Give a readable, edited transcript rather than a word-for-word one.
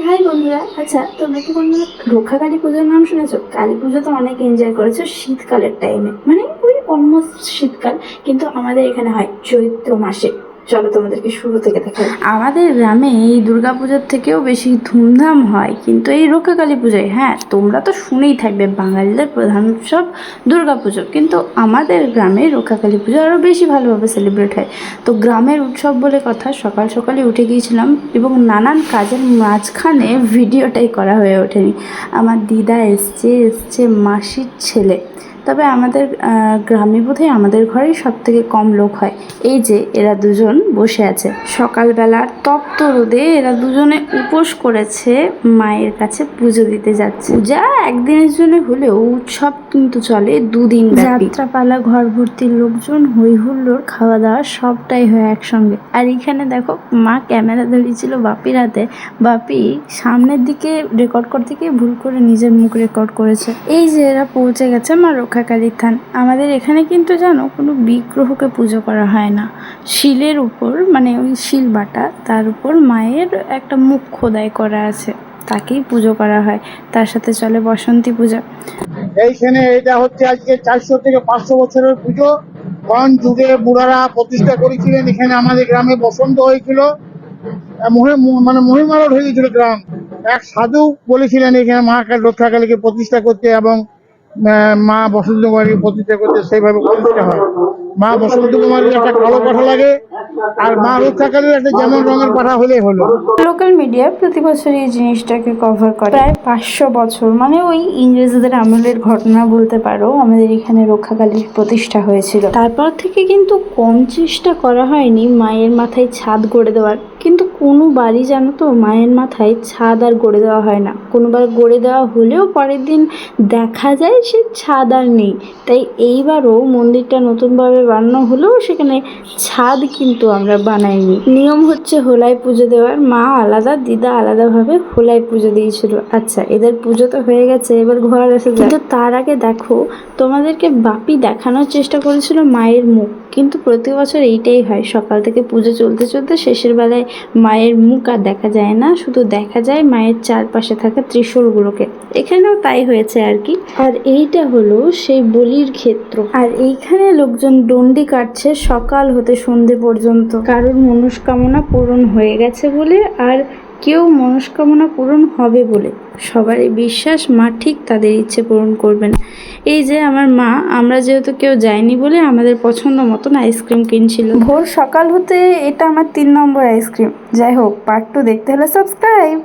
High বন্ধুরা, আচ্ছা তোমরা কি কোনো রক্ষা কালী পুজোর নাম শুনেছো? কালী পুজো তো অনেক এনজয় করেছো শীতকালের টাইমে, মানে ওই অলমোস্ট শীতকাল, কিন্তু আমাদের এখানে হয় চৈত্র মাসে। চলো তোমাদেরকে শুরু থেকে দেখাই। আমাদের গ্রামে এই দুর্গাপুজোর থেকেও বেশি ধুমধাম হয় কিন্তু এই রক্ষা কালী পুজোয়। হ্যাঁ, তোমরা তো শুনেই থাকবে বাঙালিদের প্রধান উৎসব দুর্গাপুজো, কিন্তু আমাদের গ্রামে রক্ষা কালী পুজো আরও বেশি ভালোভাবে সেলিব্রেট হয়। তো গ্রামের উৎসব বলে কথা, সকাল সকালে উঠে গিয়েছিলাম এবং নানান কাজের মাঝখানে ভিডিওটাই করা হয়ে ওঠেনি। আমার দিদা এসছে মাসির ছেলে। তবে আমাদের গ্রামে বোধহয় আমাদের ঘরেই সব থেকে কম লোক হয়। এই যে এরা দুজন বসে আছে, সকালবেলার তপ্ত রোদে এরা দুজনে উপোস করেছে, মায়ের কাছে পুজো দিতে যাচ্ছে। পূজা একদিনের জন্য হলেও উৎসব কিন্তু চলে দুদিন ব্যাপী। যাত্রাপালা, ঘর ভর্তি লোকজন, হই হুল্লোড়, খাওয়া দাওয়া সবটাই হয় একসঙ্গে। আর এখানে দেখো, মা ক্যামেরা ধরিয়েছিল বাপির হাতে, বাপি সামনের দিকে রেকর্ড করতে গিয়ে ভুল করে নিজের মুখ রেকর্ড করেছে। এই যে এরা পৌঁছে গেছে মা রক্ষাকালীর থান। আমাদের এখানে কিন্তু জানো, কোনো বিগ্রহকে পুজো করা হয় না। শিলের উপর, মানে ওই শিল বাটা, তার উপর মায়ের একটা মুখ খোদাই করা আছে, তাকেই পুজো করা হয়। তার সাথে চলে বসন্তী পূজা। এইখানে এটা হচ্ছে আজকে 400 থেকে 500 বছরের পুজো। কোন যুগে বুড়ারা প্রতিষ্ঠা করেছিলেন, এখানে আমাদের গ্রামে বসন্ত হয়েছিল, মানে মহিমালয় হয়ে গেছিল গ্রাম। এক সাধু বলেছিলেন এখানে মা রক্ষাকালীকে প্রতিষ্ঠা করতে এবং মা বসন্ত কুমারী প্রতিষ্ঠা করতে, সেইভাবে প্রতিষ্ঠা হয়। মা বসন্ত কুমারীর একটা কালো পাঠা লাগে, আর মা রক্ষাকালীর একটা যেমন রঙের পাঠা হলেই হলো। লোকাল মিডিয়া প্রতি বছর এই জিনিসটাকে কভার করে। প্রায় 500 বছর, মানে ওই ইংরেজদের আমলের ঘটনা বলতে পারো, আমাদের এখানে রক্ষাকালীর প্রতিষ্ঠা হয়েছিল। তারপর থেকে কিন্তু কম চেষ্টা করা হয়নি মায়ের মাথায় ছাদ গড়ে দেওয়ার, কিন্তু কোনো বাড়ি জানো তো মায়ের মাথায় ছাদ আর গড়ে দেওয়া হয় না। কোনোবার গড়ে দেওয়া হলেও পরের দিন দেখা যায় সে ছাদ আর নেই। তাই এইবারও মন্দিরটা নতুনভাবে বানানো হলেও সেখানে ছাদ কিন্তু আমরা বানাইনি। নিয়ম হচ্ছে হোলায় পুজো দেওয়ার, মা আলাদা, দিদা আলাদাভাবে হোলায় পুজো দিয়েছিল। আচ্ছা, এদের পুজো তো হয়ে গেছে, এবার ঘর আসে। কিন্তু তার আগে দেখো, তোমাদেরকে বাপি দেখানোর চেষ্টা করেছিল মায়ের মুখ, কিন্তু প্রতি বছর এইটাই হয়, সকাল থেকে পুজো চলতে চলতে শেষের বেলায় মায়ের মুখ আর দেখা যায় না, শুধু দেখা যায় মায়ের চারপাশে থাকা ত্রিশূলগুলোকে। এখানেও তাই হয়েছে আর কি। আর এইটা হলো সেই বলির ক্ষেত্র, আর এইখানে লোকজন ডন্ডি কাটছে সকাল হতে সন্ধে পর্যন্ত, কারোর মনস্কামনা পূরণ হয়ে গেছে বলে, আর কেউ মনস্কামনা পূরণ হবে বলে। সবারই বিশ্বাস মা ঠিক তাদের ইচ্ছে পূরণ করবেন। এই যে আমার মা, আমরা যেহেতু কেউ যায়নি বলে আমাদের পছন্দ মতন আইসক্রিম কিনছিল ভোর সকাল হতে। এটা আমার 3 নম্বর আইসক্রিম। যাই হোক, পার্ট 2 দেখতে হলে সাবস্ক্রাইব।